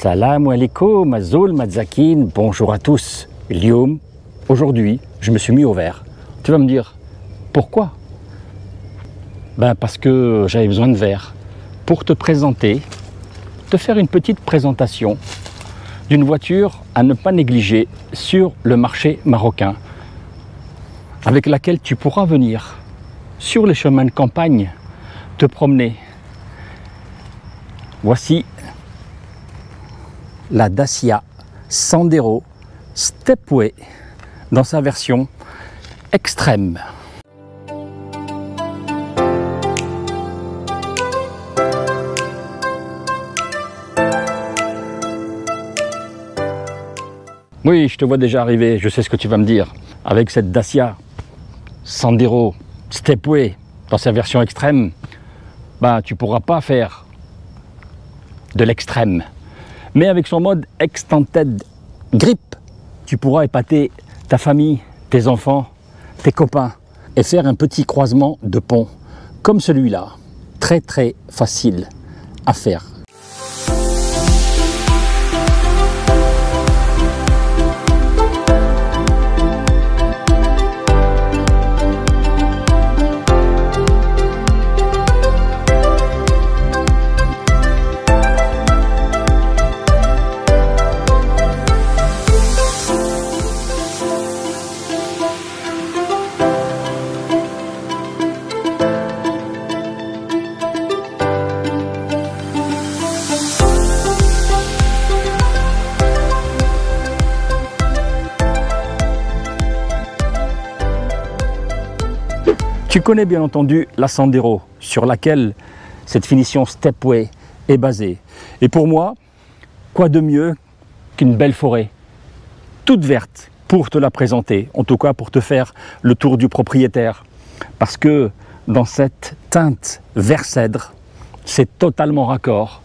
Salam alaikum, Azul Madzakin, bonjour à tous. Lyoum, aujourd'hui, je me suis mis au vert. Tu vas me dire, pourquoi? Ben parce que j'avais besoin de verre pour te présenter, te faire une petite présentation d'une voiture à ne pas négliger sur le marché marocain, avec laquelle tu pourras venir sur les chemins de campagne, te promener. Voici la Dacia Sandero Stepway dans sa version extrême. Oui, je te vois déjà arriver, je sais ce que tu vas me dire. Avec cette Dacia Sandero Stepway dans sa version extrême, bah, tu ne pourras pas faire de l'extrême. Mais avec son mode Extended Grip, tu pourras épater ta famille, tes enfants, tes copains et faire un petit croisement de pont comme celui-là. Très très facile à faire. Tu connais bien entendu la Sandero sur laquelle cette finition Stepway est basée. Et pour moi, quoi de mieux qu'une belle forêt toute verte pour te la présenter, en tout cas pour te faire le tour du propriétaire. Parce que dans cette teinte vert cèdre, c'est totalement raccord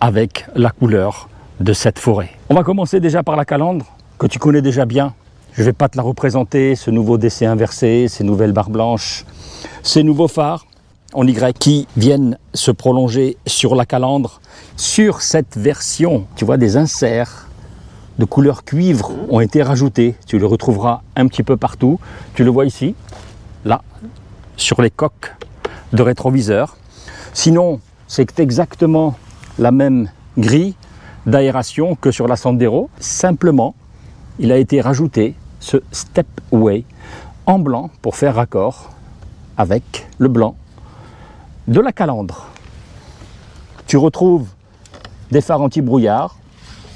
avec la couleur de cette forêt. On va commencer déjà par la calandre que tu connais déjà bien. Je ne vais pas te la représenter, ce nouveau DC inversé, ces nouvelles barres blanches, ces nouveaux phares en Y qui viennent se prolonger sur la calandre. Sur cette version, tu vois, des inserts de couleur cuivre ont été rajoutés. Tu le retrouveras un petit peu partout. Tu le vois ici, là, sur les coques de rétroviseur. Sinon, c'est exactement la même grille d'aération que sur la Sandero. Simplement, il a été rajouté ce Stepway en blanc pour faire raccord avec le blanc de la calandre. Tu retrouves des phares anti-brouillard.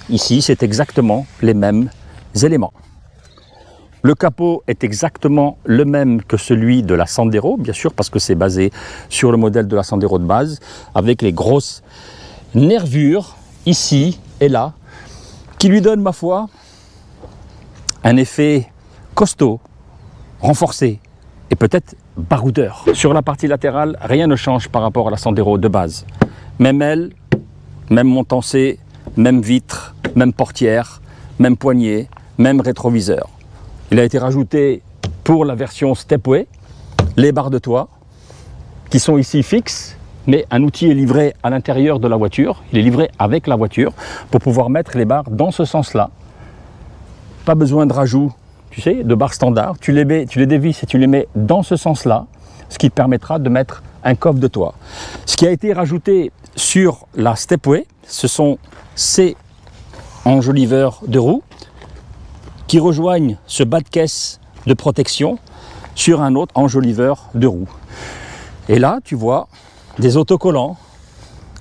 Ici, c'est exactement les mêmes éléments. Le capot est exactement le même que celui de la Sandero, bien sûr, parce que c'est basé sur le modèle de la Sandero de base, avec les grosses nervures ici et là, qui lui donnent, ma foi, un effet costaud, renforcé et peut-être baroudeur. Sur la partie latérale, rien ne change par rapport à la Sandero de base. Même aile, même montancé, même vitre, même portière, même poignée, même rétroviseur. Il a été rajouté pour la version Stepway les barres de toit qui sont ici fixes, mais un outil est livré à l'intérieur de la voiture. Il est livré avec la voiture pour pouvoir mettre les barres dans ce sens-là. Pas besoin de rajout, tu sais, de barres standards. Tu les dévisses et tu les mets dans ce sens-là, ce qui te permettra de mettre un coffre de toit. Ce qui a été rajouté sur la Stepway, ce sont ces enjoliveurs de roues qui rejoignent ce bas de caisse de protection sur un autre enjoliveur de roues. Et là, tu vois des autocollants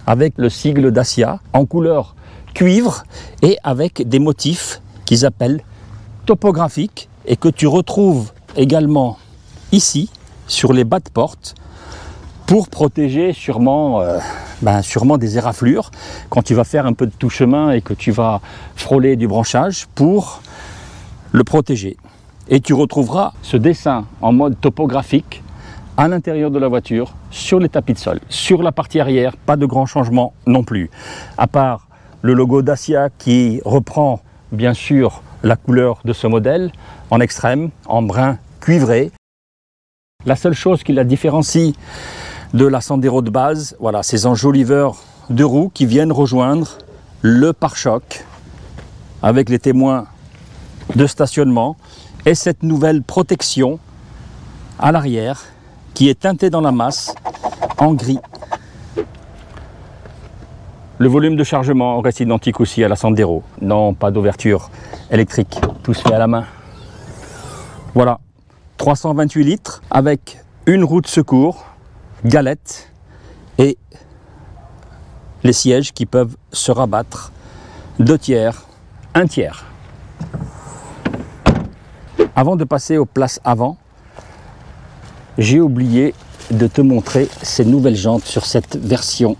avec le sigle Dacia en couleur cuivre et avec des motifs qu'ils appellent topographiques et que tu retrouves également ici sur les bas de porte pour protéger sûrement des éraflures quand tu vas faire un peu de tout chemin et que tu vas frôler du branchage pour le protéger. Et tu retrouveras ce dessin en mode topographique à l'intérieur de la voiture sur les tapis de sol. Sur la partie arrière, pas de grands changements non plus, à part le logo Dacia qui reprend bien sûr la couleur de ce modèle en extrême, en brun cuivré. La seule chose qui la différencie de la Sandero de base, voilà, ces enjoliveurs de roues qui viennent rejoindre le pare-choc avec les témoins de stationnement et cette nouvelle protection à l'arrière qui est teintée dans la masse en gris. Le volume de chargement reste identique aussi à la Sandero. Non, pas d'ouverture électrique, tout se fait à la main. Voilà, 328 litres avec une roue de secours, galette et les sièges qui peuvent se rabattre 2 tiers, 1 tiers. Avant de passer aux places avant, j'ai oublié de te montrer ces nouvelles jantes sur cette version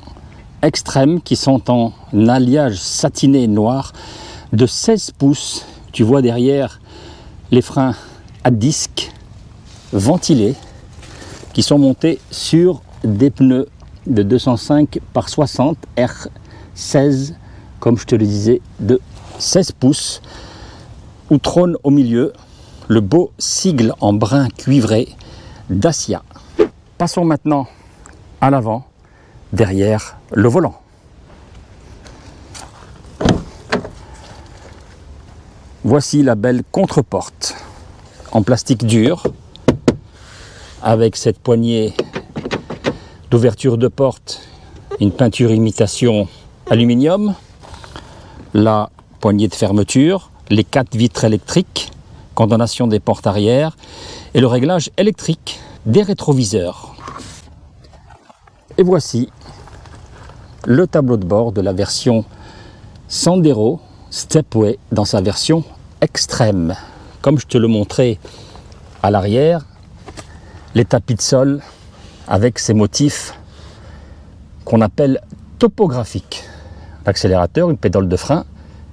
extrême qui sont en alliage satiné noir de 16 pouces. Tu vois derrière les freins à disque ventilés qui sont montés sur des pneus de 205 par 60 R16, comme je te le disais, de 16 pouces, où trône au milieu le beau sigle en brun cuivré Dacia. Passons maintenant à l'avant, derrière le volant. Voici la belle contreporte en plastique dur avec cette poignée d'ouverture de porte, une peinture imitation aluminium, la poignée de fermeture, les 4 vitres électriques, condamnation des portes arrière et le réglage électrique des rétroviseurs. Et voici le tableau de bord de la version Sandero Stepway dans sa version extrême. Comme je te le montrais à l'arrière, les tapis de sol avec ces motifs qu'on appelle topographiques. L'accélérateur, une pédale de frein,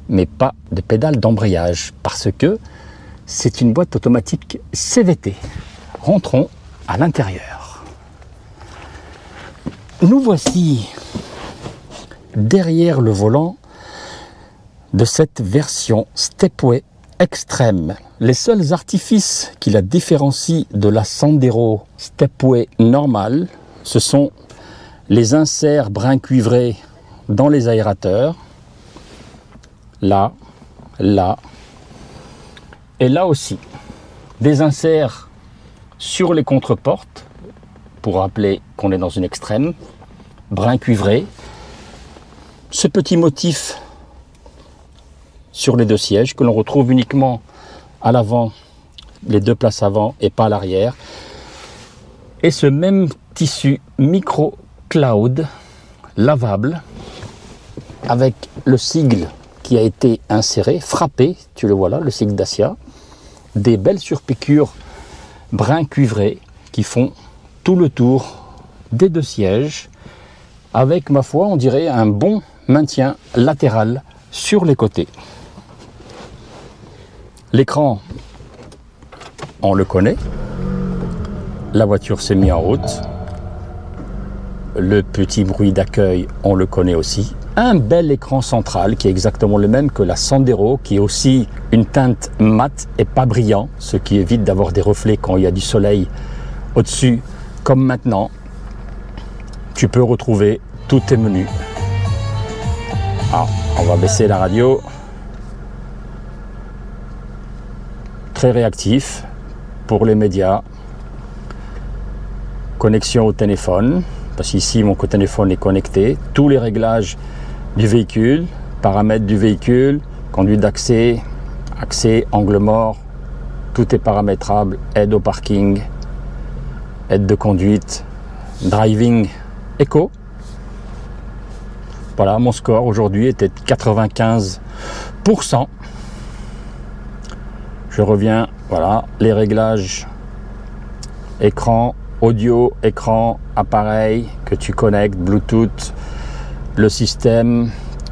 mais pas de pédale d'embrayage parce que c'est une boîte automatique CVT. Rentrons à l'intérieur. Nous voici derrière le volant de cette version Stepway extrême. Les seuls artifices qui la différencient de la Sandero Stepway normale, ce sont les inserts brun cuivrés dans les aérateurs, là, là, et là aussi. Des inserts sur les contreportes, pour rappeler qu'on est dans une extrême, brun cuivré. Ce petit motif sur les 2 sièges que l'on retrouve uniquement à l'avant, les 2 places avant et pas à l'arrière. Et ce même tissu micro cloud lavable avec le sigle qui a été inséré, frappé, tu le vois là, le sigle Dacia, des belles surpiqûres brun cuivré qui font tout le tour des 2 sièges avec, ma foi, on dirait un bon maintien latéral sur les côtés. L'écran, on le connaît. La voiture s'est mise en route. Le petit bruit d'accueil, on le connaît aussi. Un bel écran central qui est exactement le même que la Sandero, qui est aussi une teinte mate et pas brillant, ce qui évite d'avoir des reflets quand il y a du soleil au-dessus, comme maintenant. Tu peux retrouver tous tes menus. Ah, on va baisser la radio. Très réactif pour les médias. Connexion au téléphone, parce qu'ici mon téléphone est connecté. Tous les réglages du véhicule, paramètres du véhicule, conduite d'accès, accès, angle mort, tout est paramétrable, aide au parking, aide de conduite, driving eco. Voilà, mon score aujourd'hui était de 95%. Je reviens, voilà, les réglages écran, audio, écran, appareil que tu connectes, Bluetooth, le système,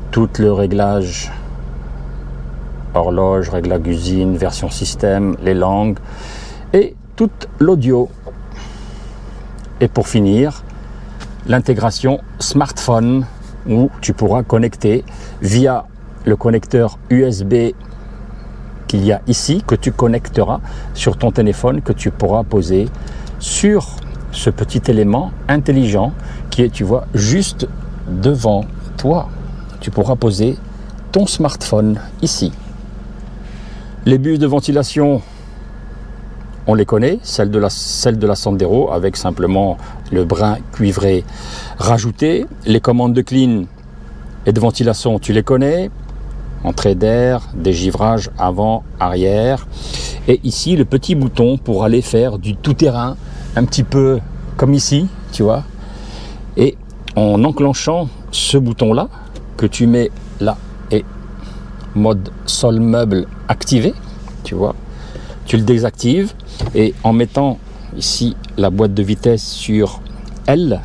tout le réglage, horloge, réglage usine, version système, les langues et toute l'audio. Et pour finir, l'intégration smartphone où tu pourras connecter via le connecteur USB qu'il y a ici, que tu connecteras sur ton téléphone, que tu pourras poser sur ce petit élément intelligent qui est, tu vois, juste devant toi. tu pourras poser ton smartphone ici. Les buses de ventilation, on les connaît, celle de la Sandero avec simplement le brin cuivré rajouté. Les commandes de clean et de ventilation, tu les connais. Entrée d'air, dégivrage avant, arrière. Et ici, le petit bouton pour aller faire du tout-terrain, un petit peu comme ici, tu vois. Et en enclenchant ce bouton-là, que tu mets là, et mode sol meuble activé, tu vois, tu le désactives. Et en mettant ici la boîte de vitesse sur L,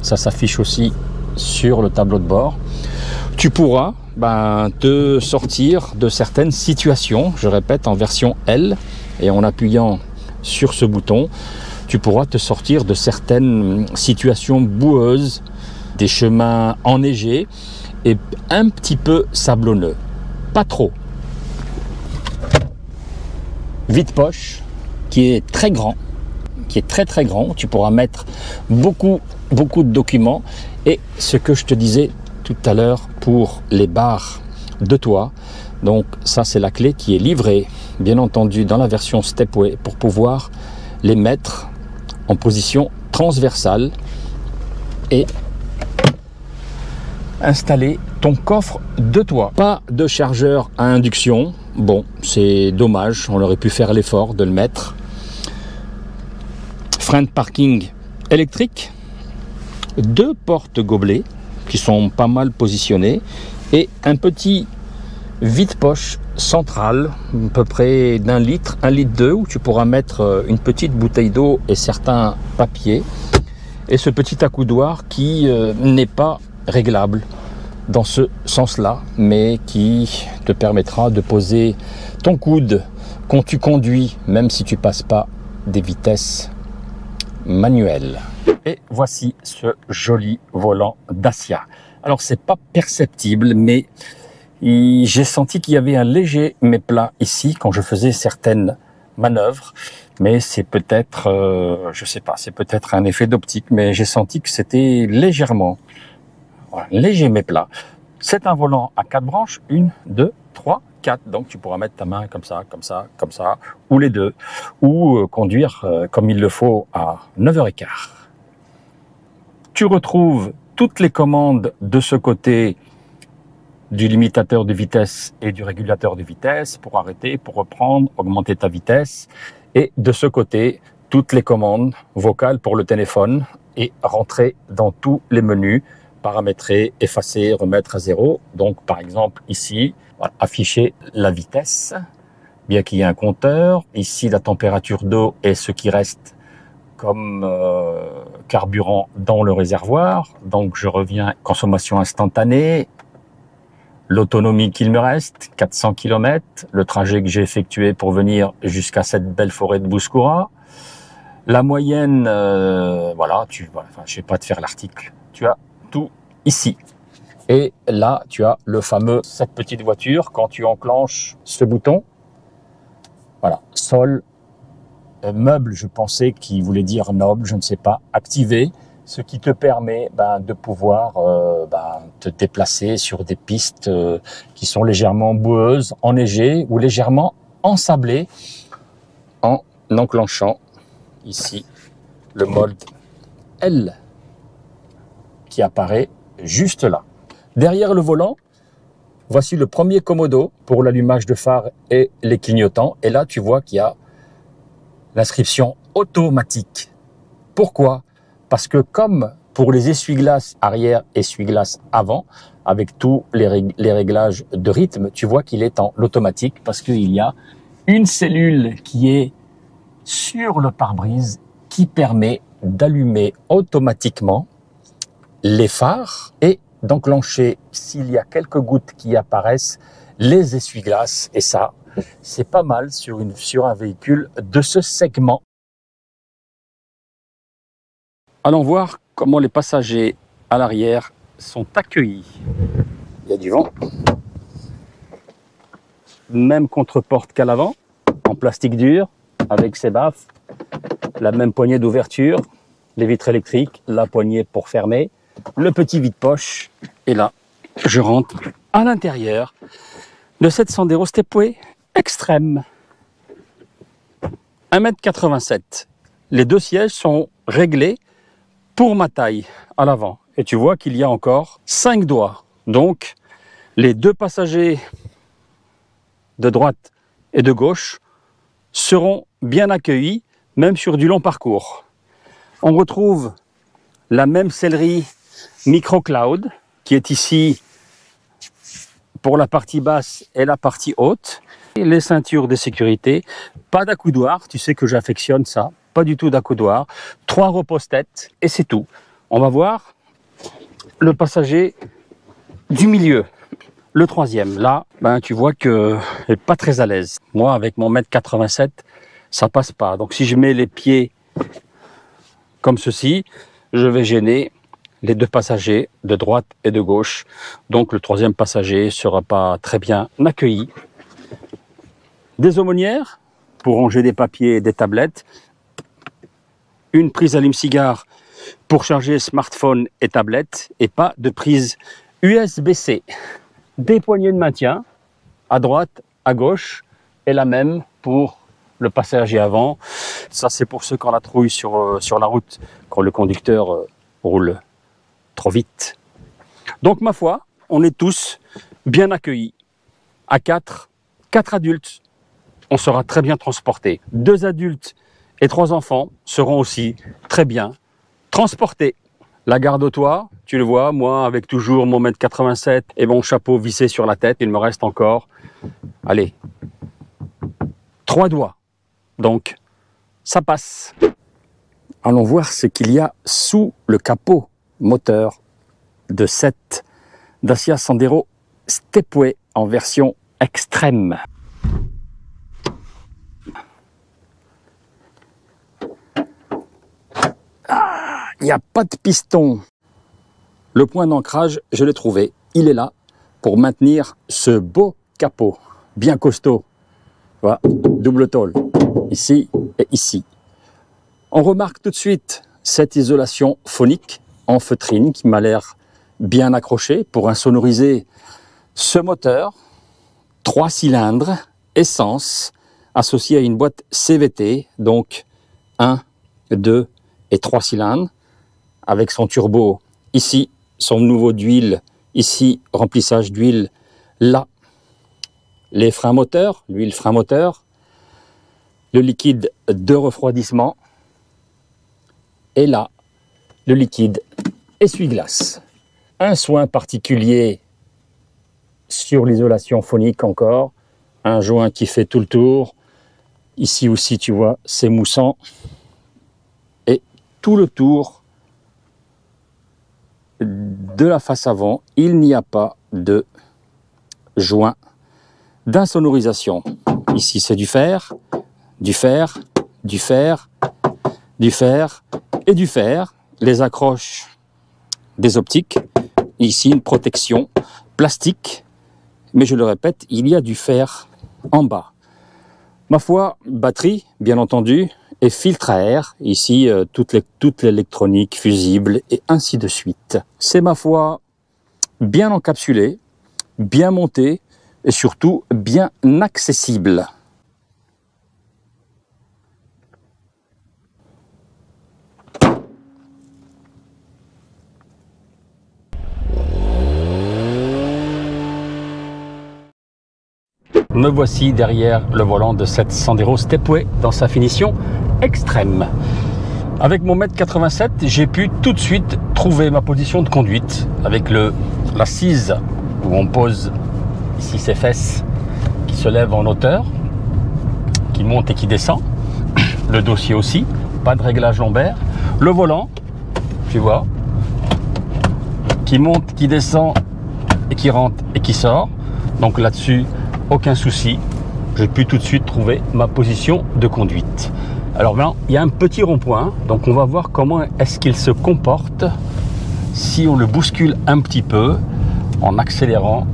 ça s'affiche aussi sur le tableau de bord. Tu pourras te sortir de certaines situations, je répète, en version L, et en appuyant sur ce bouton, tu pourras te sortir de certaines situations boueuses, des chemins enneigés et un petit peu sablonneux, pas trop. Vide-poche qui est très grand, très grand, tu pourras mettre beaucoup de documents. Et ce que je te disais tout à l'heure pour les barres de toit, donc ça c'est la clé qui est livrée bien entendu dans la version Stepway pour pouvoir les mettre en position transversale et installer ton coffre de toit. Pas de chargeur à induction, bon c'est dommage, on aurait pu faire l'effort de le mettre. Frein de parking électrique, 2 portes gobelets qui sont pas mal positionnées et un petit vide-poche central, à peu près d'1 litre, 1,2 litre, où tu pourras mettre une petite bouteille d'eau et certains papiers. Et ce petit accoudoir qui n'est pas réglable dans ce sens-là, mais qui te permettra de poser ton coude quand tu conduis, même si tu passes pas des vitesses manuelles. Et voici ce joli volant Dacia. Alors c'est pas perceptible, mais j'ai senti qu'il y avait un léger méplat ici quand je faisais certaines manœuvres, mais c'est peut-être, je sais pas, c'est peut-être un effet d'optique, mais j'ai senti que c'était légèrement, voilà, léger méplat. C'est un volant à 4 branches, 1, 2, 3, 4, donc tu pourras mettre ta main comme ça, comme ça, comme ça, ou les deux, ou conduire comme il le faut à 9h15. Tu retrouves toutes les commandes de ce côté du limitateur de vitesse et du régulateur de vitesse pour arrêter, pour reprendre, augmenter ta vitesse. Et de ce côté, toutes les commandes vocales pour le téléphone et rentrer dans tous les menus, paramétrer, effacer, remettre à zéro. Donc par exemple ici, voilà, afficher la vitesse, bien qu'il y ait un compteur. Ici la température d'eau et ce qui reste comme carburant dans le réservoir. Donc je reviens, consommation instantanée, l'autonomie qu'il me reste, 400 km, le trajet que j'ai effectué pour venir jusqu'à cette belle forêt de Bouskoura. La moyenne, voilà, enfin, je ne vais pas te faire l'article, tu as tout ici. Et là, tu as le fameux, cette petite voiture, quand tu enclenches ce bouton, voilà, sol, meuble, je pensais qu'il voulait dire noble, je ne sais pas, activé, ce qui te permet de pouvoir te déplacer sur des pistes qui sont légèrement boueuses, enneigées ou légèrement ensablées en enclenchant ici le mode L qui apparaît juste là. Derrière le volant, voici le premier commodo pour l'allumage de phare et les clignotants. Et là, tu vois qu'il y a l'inscription automatique. Pourquoi? Parce que comme pour les essuie-glaces arrière, essuie-glaces avant, avec tous les réglages de rythme, tu vois qu'il est en automatique parce qu'il y a une cellule qui est sur le pare-brise qui permet d'allumer automatiquement les phares et d'enclencher, s'il y a quelques gouttes qui apparaissent, les essuie-glaces. Et ça, c'est pas mal sur un véhicule de ce segment. Allons voir comment les passagers à l'arrière sont accueillis. Il y a du vent. Même contre-porte qu'à l'avant, en plastique dur, avec ses baffes. La même poignée d'ouverture, les vitres électriques, la poignée pour fermer. le petit vide-poche. Et là, je rentre à l'intérieur de cette Sandero Stepway extrême. 1,87 m. Les deux sièges sont réglés pour ma taille à l'avant. Et tu vois qu'il y a encore 5 doigts. Donc, les deux passagers de droite et de gauche seront bien accueillis, même sur du long parcours. On retrouve la même sellerie Microcloud qui est ici pour la partie basse et la partie haute. Et les ceintures de sécurité, pas d'accoudoir, tu sais que j'affectionne ça, pas du tout d'accoudoir. 3 repose-têtes et c'est tout. On va voir le passager du milieu, le troisième. Là, ben, tu vois que je suis pas très à l'aise. Moi, avec mon 1,87 m, ça passe pas. Donc si je mets les pieds comme ceci, je vais gêner les deux passagers de droite et de gauche. Donc le troisième passager sera pas très bien accueilli. Des aumônières pour ranger des papiers et des tablettes. Une prise allume-cigare pour charger smartphone et tablette. Et pas de prise USB-C. Des poignées de maintien à droite, à gauche. Et la même pour le passager avant. Ça, c'est pour ceux qui ont la trouille sur la route, quand le conducteur roule trop vite. Donc, ma foi, on est tous bien accueillis. À 4 adultes, on sera très bien transportés. 2 adultes et 3 enfants seront aussi très bien transportés. La garde au toit, tu le vois, moi, avec toujours mon 1,87 m et mon chapeau vissé sur la tête, il me reste encore, allez, 3 doigts. Donc, ça passe. Allons voir ce qu'il y a sous le capot moteur de cette Dacia Sandero Stepway en version extrême. Ah, il n'y a pas de piston. Le point d'ancrage, je l'ai trouvé. Il est là pour maintenir ce beau capot bien costaud. Voilà, double tôle, ici et ici. On remarque tout de suite cette isolation phonique en feutrine qui m'a l'air bien accrochée pour insonoriser ce moteur. 3 cylindres, essence, associé à une boîte CVT, donc 1, 2 et 3 cylindres, avec son turbo ici, son nouveau d'huile, ici, remplissage d'huile, là, les freins moteurs, l'huile frein moteur, le liquide de refroidissement, et là, le liquide essuie-glace. Un soin particulier sur l'isolation phonique encore, un joint qui fait tout le tour. Ici aussi, tu vois, c'est moussant. Et tout le tour de la face avant, il n'y a pas de joint d'insonorisation. Ici, c'est du fer, du fer, du fer, du fer et du fer. Les accroches des optiques. Ici, une protection plastique. Mais je le répète, il y a du fer en bas. Ma foi, batterie, bien entendu, et filtre à air. Ici, toute l'électronique fusible et ainsi de suite. C'est, ma foi, bien encapsulé, bien monté et surtout bien accessible. Me voici derrière le volant de cette Sandero Stepway dans sa finition extrême. Avec mon 1,87 m, j'ai pu tout de suite trouver ma position de conduite avec l'assise où on pose ici ses fesses qui se lèvent en hauteur, qui monte et qui descend. Le dossier aussi, pas de réglage lombaire. Le volant, tu vois, qui monte, qui descend et qui rentre et qui sort. Donc là-dessus, aucun souci, j'ai pu tout de suite trouver ma position de conduite. Alors maintenant, il y a un petit rond-point, donc on va voir comment est-ce qu'il se comporte si on le bouscule un petit peu en accélérant.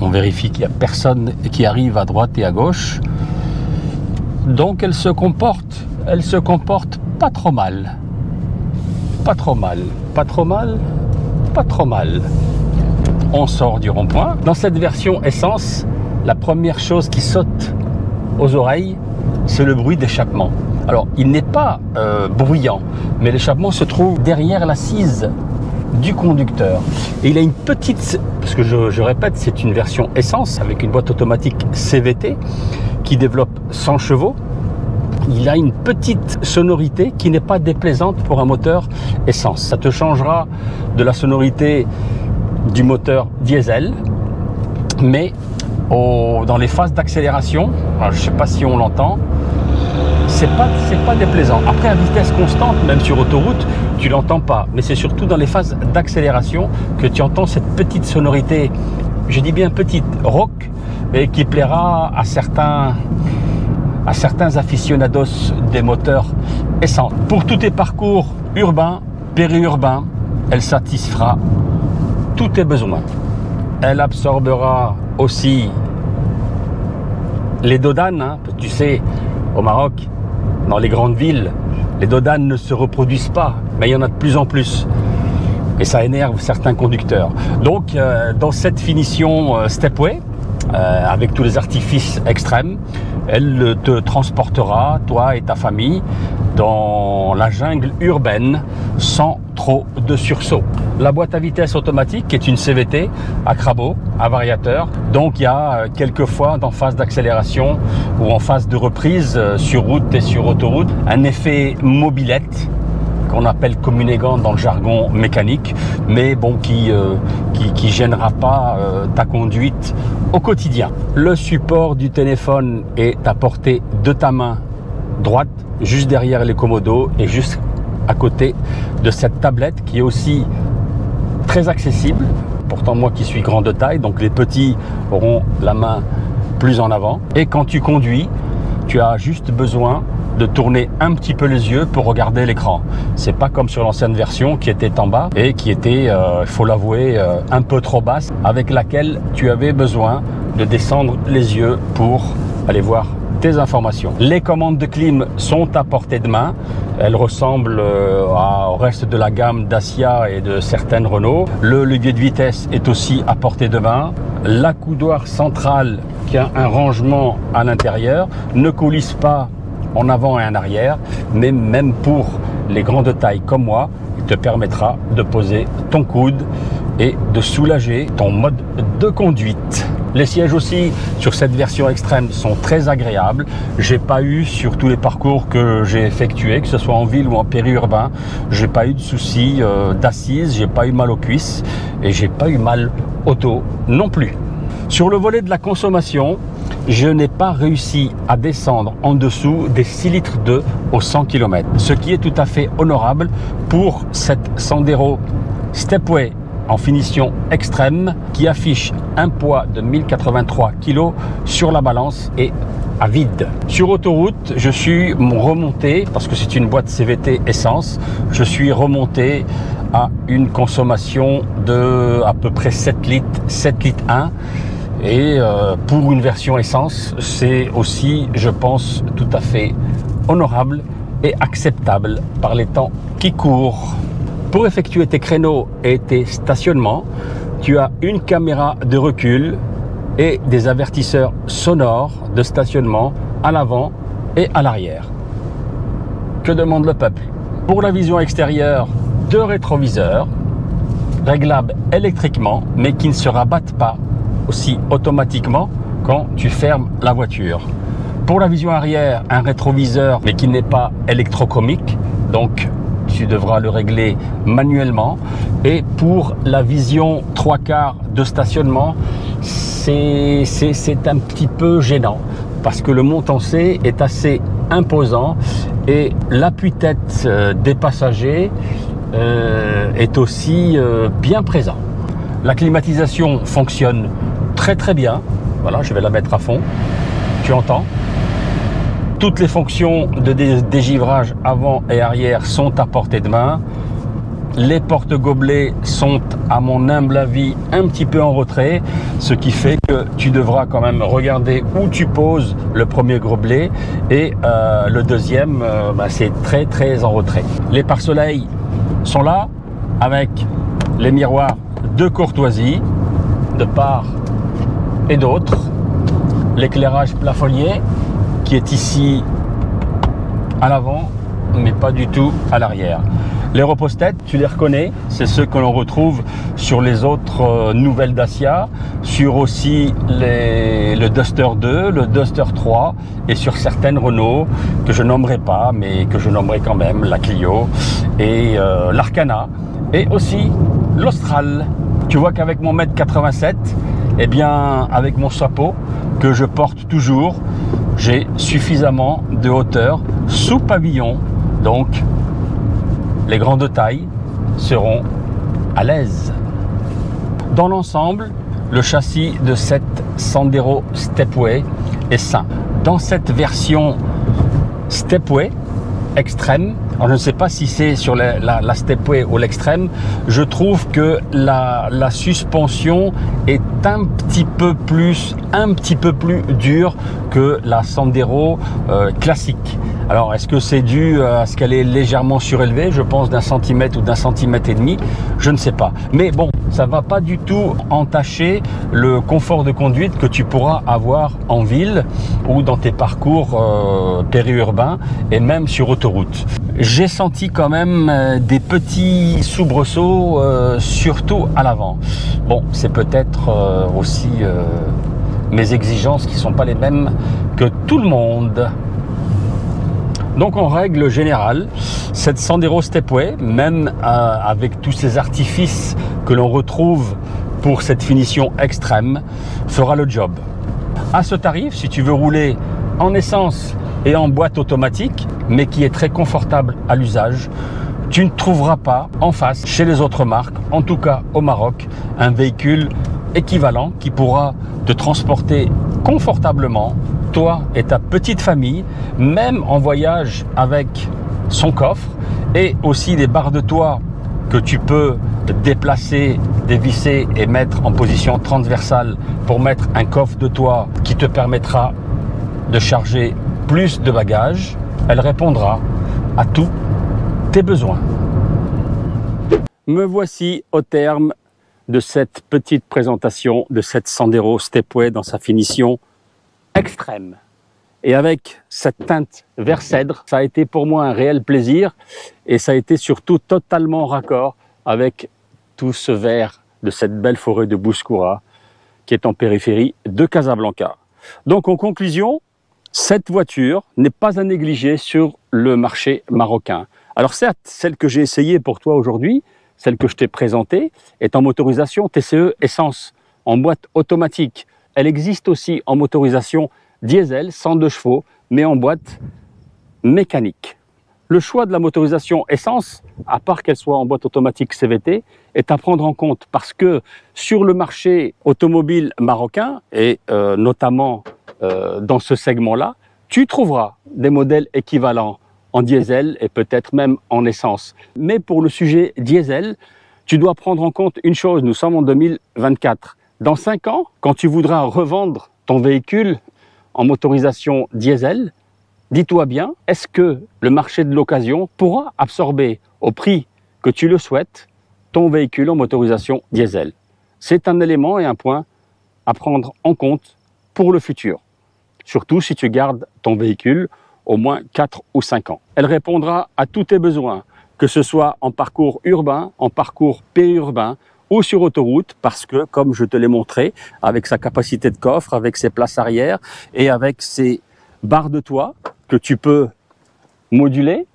On vérifie qu'il n'y a personne qui arrive à droite et à gauche. Donc elle se comporte pas trop mal. Pas trop mal, pas trop mal. pas trop mal. On sort du rond-point. Dans cette version essence, la première chose qui saute aux oreilles, c'est le bruit d'échappement. Alors, il n'est pas bruyant, mais l'échappement se trouve derrière l'assise du conducteur. Et il a une petite, parce que je répète, c'est une version essence avec une boîte automatique CVT qui développe 100 chevaux. Il a une petite sonorité qui n'est pas déplaisante pour un moteur essence. Ça te changera de la sonorité du moteur diesel, mais dans les phases d'accélération, je ne sais pas si on l'entend, c'est pas déplaisant. Après, à vitesse constante, même sur autoroute, tu l'entends pas. Mais c'est surtout dans les phases d'accélération que tu entends cette petite sonorité, je dis bien petite, rock, et qui plaira à certains aficionados des moteurs essence. Pour tous tes parcours urbains, périurbains, elle satisfera tous tes besoins. Elle absorbera aussi les dodanes, hein. Tu sais, au Maroc, dans les grandes villes, les dodanes ne se reproduisent pas, mais il y en a de plus en plus. Et ça énerve certains conducteurs. Donc, dans cette finition Stepway, avec tous les artifices extrêmes, elle te transportera, toi et ta famille, dans la jungle urbaine sans trop de sursaut. La boîte à vitesse automatique est une CVT à crabot, à variateur. Donc il y a quelques fois en phase d'accélération ou en phase de reprise sur route et sur autoroute un effet mobilette qu'on appelle communément dans le jargon mécanique, mais bon, qui gênera pas ta conduite au quotidien. Le support du téléphone est à portée de ta main droite, juste derrière les commodos et juste à côté de cette tablette qui est aussi très accessible. Pourtant, moi qui suis grand de taille, donc les petits auront la main plus en avant. Et quand tu conduis, tu as juste besoin de tourner un petit peu les yeux pour regarder l'écran. C'est pas comme sur l'ancienne version qui était en bas et qui était, il faut l'avouer, un peu trop basse, avec laquelle tu avais besoin de descendre les yeux pour aller voir tes informations. Les commandes de clim sont à portée de main. Elles ressemblent au reste de la gamme Dacia et de certaines Renault. Le levier de vitesse est aussi à portée de main. L'accoudoir central qui a un rangement à l'intérieur ne coulisse pas en avant et en arrière, mais même pour les grandes tailles comme moi, il te permettra de poser ton coude et de soulager ton mode de conduite. Les sièges aussi sur cette version extrême sont très agréables. J'ai pas eu, sur tous les parcours que j'ai effectués, que ce soit en ville ou en périurbain, j'ai pas eu de soucis d'assises, j'ai pas eu mal aux cuisses et j'ai pas eu mal au dos non plus. Sur le volet de la consommation, je n'ai pas réussi à descendre en dessous des 6 litres d'eau au 100 km, ce qui est tout à fait honorable pour cette Sandero Stepway en finition extrême qui affiche un poids de 1083 kg sur la balance et à vide. Sur autoroute, je suis remonté, parce que c'est une boîte CVT essence, je suis remonté à une consommation de à peu près 7 litres 1. Et pour une version essence, c'est aussi, je pense, tout à fait honorable et acceptable par les temps qui courent. Pour effectuer tes créneaux et tes stationnements, tu as une caméra de recul et des avertisseurs sonores de stationnement à l'avant et à l'arrière. Que demande le peuple? Pour la vision extérieure, 2 rétroviseurs réglables électriquement, mais qui ne se rabattent pas aussi automatiquement quand tu fermes la voiture. Pour la vision arrière, un rétroviseur mais qui n'est pas électrocomique, donc tu devras le régler manuellement. Et pour la vision 3/4 de stationnement, c'est un petit peu gênant parce que le montant C est assez imposant et l'appui-tête des passagers est aussi bien présent. La climatisation fonctionne très bien. Voilà, je vais la mettre à fond. Tu entends? Toutes les fonctions de dégivrage avant et arrière sont à portée de main. Les porte-gobelets sont, à mon humble avis, un petit peu en retrait, ce qui fait que tu devras quand même regarder où tu poses le premier gobelet et le deuxième, c'est très en retrait. Les pare-soleil sont là avec les miroirs de courtoisie, de part et d'autre. L'éclairage plafonnier qui est ici à l'avant, mais pas du tout à l'arrière. Les repose-têtes, tu les reconnais, c'est ceux que l'on retrouve sur les autres nouvelles Dacia, sur aussi le Duster 2, le Duster 3 et sur certaines Renault que je nommerai pas, mais que je nommerai quand même, la Clio et l'Arcana et aussi l'Austral. Tu vois qu'avec mon 1m87, eh bien avec mon chapeau que je porte toujours, j'ai suffisamment de hauteur sous pavillon, donc les grandes tailles seront à l'aise. Dans l'ensemble, le châssis de cette Sandero Stepway est sain. Dans cette version Stepway extrême, alors je ne sais pas si c'est sur la Stepway ou l'extrême, je trouve que la suspension est un petit peu plus dure que la Sandero classique. Alors, est-ce que c'est dû à ce qu'elle est légèrement surélevée, je pense d'un centimètre ou d'un centimètre et demi, je ne sais pas. Mais bon, ça ne va pas du tout entacher le confort de conduite que tu pourras avoir en ville ou dans tes parcours périurbains et même sur autoroute. J'ai senti quand même des petits soubresauts, surtout à l'avant. Bon, c'est peut-être aussi mes exigences qui ne sont pas les mêmes que tout le monde. Donc en règle générale, cette Sandero Stepway, même avec tous ces artifices que l'on retrouve pour cette finition extrême, fera le job. À ce tarif, si tu veux rouler en essence et en boîte automatique, mais qui est très confortable à l'usage, tu ne trouveras pas en face, chez les autres marques, en tout cas au Maroc, un véhicule équivalent qui pourra te transporter confortablement, toi et ta petite famille, même en voyage avec son coffre et aussi des barres de toit que tu peux déplacer, dévisser et mettre en position transversale pour mettre un coffre de toit qui te permettra de charger plus de bagages. Elle répondra à tous tes besoins. Me voici au terme de cette petite présentation de cette Sandero Stepway dans sa finition extrême. Et avec cette teinte vert cèdre, ça a été pour moi un réel plaisir et ça a été surtout totalement raccord avec tout ce vert de cette belle forêt de Bouskoura qui est en périphérie de Casablanca. Donc en conclusion, cette voiture n'est pas à négliger sur le marché marocain. Alors certes, celle que j'ai essayée pour toi aujourd'hui, celle que je t'ai présentée, est en motorisation TCE essence, en boîte automatique. Elle existe aussi en motorisation diesel, 102 chevaux, mais en boîte mécanique. Le choix de la motorisation essence, à part qu'elle soit en boîte automatique CVT, est à prendre en compte parce que sur le marché automobile marocain, et notamment dans ce segment-là, tu trouveras des modèles équivalents en diesel et peut-être même en essence. Mais pour le sujet diesel, tu dois prendre en compte une chose, nous sommes en 2024. Dans 5 ans, quand tu voudras revendre ton véhicule en motorisation diesel, dis-toi bien, est-ce que le marché de l'occasion pourra absorber au prix que tu le souhaites ton véhicule en motorisation diesel? C'est un élément et un point à prendre en compte pour le futur. Surtout si tu gardes ton véhicule au moins 4 ou 5 ans. Elle répondra à tous tes besoins, que ce soit en parcours urbain, en parcours périurbain ou sur autoroute, parce que, comme je te l'ai montré, avec sa capacité de coffre, avec ses places arrière et avec ses barres de toit que tu peux moduler,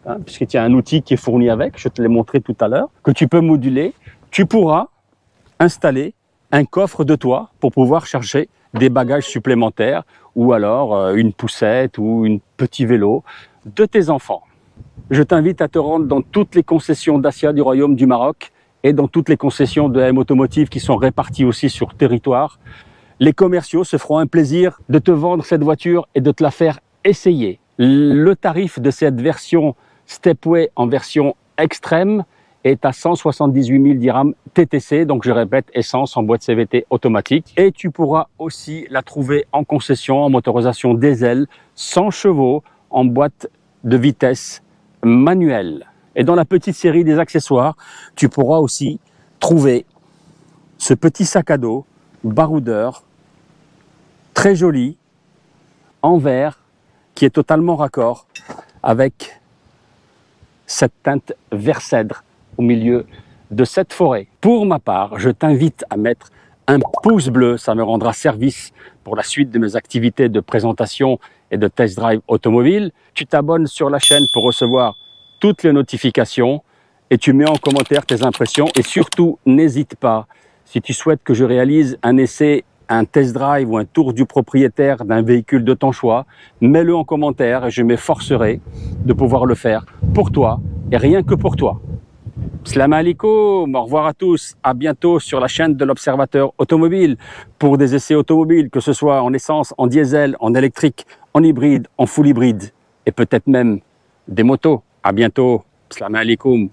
hein, puisqu'il y a un outil qui est fourni avec, je te l'ai montré tout à l'heure, que tu peux moduler, tu pourras installer un coffre de toit pour pouvoir charger des bagages supplémentaires ou alors une poussette ou un petit vélo de tes enfants. Je t'invite à te rendre dans toutes les concessions Dacia du Royaume du Maroc et dans toutes les concessions de AM Automotive qui sont réparties aussi sur territoire. Les commerciaux se feront un plaisir de te vendre cette voiture et de te la faire essayer. Le tarif de cette version Stepway en version extrême est à 178 000 dirhams TTC, donc je répète, essence en boîte CVT automatique. Et tu pourras aussi la trouver en concession, en motorisation diesel, 100 chevaux, en boîte de vitesse manuelle. Et dans la petite série des accessoires, tu pourras aussi trouvé ce petit sac à dos baroudeur, très joli, en verre, qui est totalement raccord avec cette teinte vert cèdre au milieu de cette forêt. Pour ma part, je t'invite à mettre un pouce bleu, ça me rendra service pour la suite de mes activités de présentation et de test drive automobile. Tu t'abonnes sur la chaîne pour recevoir toutes les notifications et tu mets en commentaire tes impressions. Et surtout, n'hésite pas, si tu souhaites que je réalise un essai, un test drive ou un tour du propriétaire d'un véhicule de ton choix, mets-le en commentaire et je m'efforcerai de pouvoir le faire pour toi et rien que pour toi. Salam alaikum, au revoir à tous, à bientôt sur la chaîne de l'Observateur Automobile pour des essais automobiles, que ce soit en essence, en diesel, en électrique, en hybride, en full hybride et peut-être même des motos. À bientôt, salam alaikum.